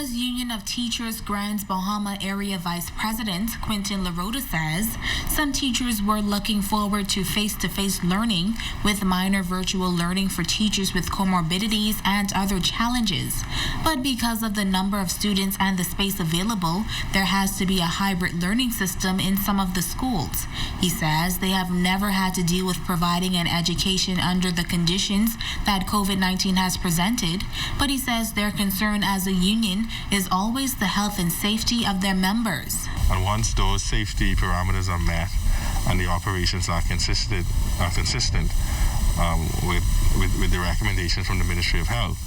As Union of Teachers Grand Bahama Area Vice President Quentin LaRota says, some teachers were looking forward to face-to-face learning with minor virtual learning for teachers with comorbidities and other challenges. But because of the number of students and the space available, there has to be a hybrid learning system in some of the schools. He says they have never had to deal with providing an education under the conditions that COVID-19 has presented, but he says their concern as a union is always the health and safety of their members. And once those safety parameters are met and the operations are consistent with the recommendations from the Ministry of Health,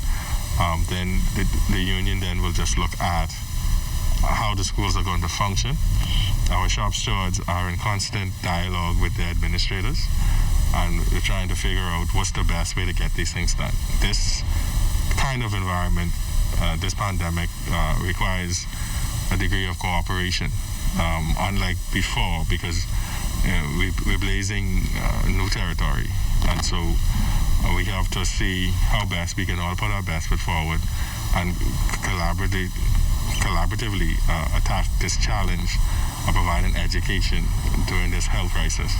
then the union then will just look at how the schools are going to function. Our shop stewards are in constant dialogue with the administrators, and we're trying to figure out what's the best way to get these things done. This kind of environment, this pandemic, requires a degree of cooperation, unlike before, because we're blazing new territory, and so we have to see how best we can all put our best foot forward and collaboratively attack this challenge of providing education during this health crisis.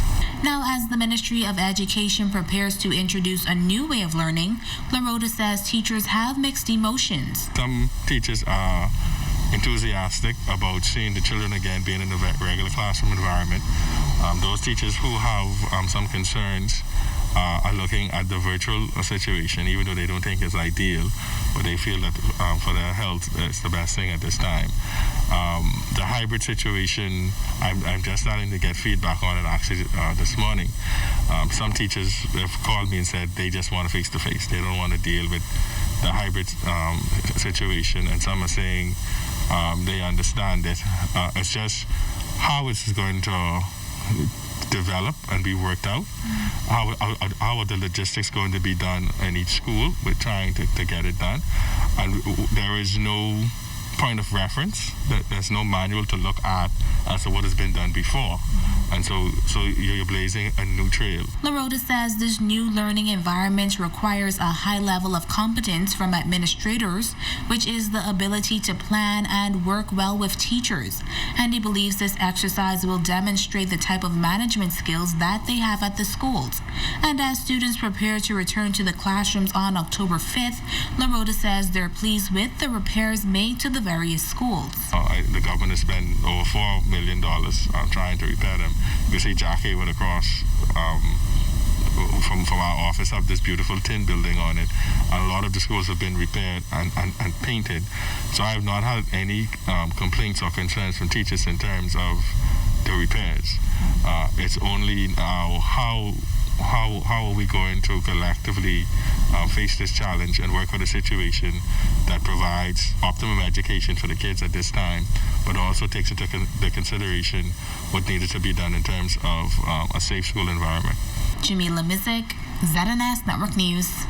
Now, as the Ministry of Education prepares to introduce a new way of learning, LaRota says teachers have mixed emotions. Some teachers are enthusiastic about seeing the children again being in the regular classroom environment. Those teachers who have some concerns are looking at the virtual situation, even though they don't think it's ideal, but they feel that for their health, it's the best thing at this time. The hybrid situation, I'm just starting to get feedback on it actually this morning. Some teachers have called me and said they just want face-to-face. They don't want to deal with the hybrid situation, and some are saying they understand it. It's just how it's going to develop and be worked out. How are the logistics going to be done in each school? We're trying to get it done. And there is no point of reference. There's no manual to look at as to what has been done before. And so you're blazing a new trail. LaRota says this new learning environment requires a high level of competence from administrators, which is the ability to plan and work well with teachers. And he believes this exercise will demonstrate the type of management skills that they have at the schools. And as students prepare to return to the classrooms on October 5th, LaRota says they're pleased with the repairs made to the various schools. The government has spent over $4 million trying to repair them. You see Jack Hayward across from our office have this beautiful tin building on it, and a lot of the schools have been repaired and painted. So I have not had any complaints or concerns from teachers in terms of the repairs. It's only now how are we going to collectively face this challenge and work with a situation that provides optimum education for the kids at this time, but also takes into consideration what needed to be done in terms of a safe school environment. Jamila Mizik, ZNS Network News.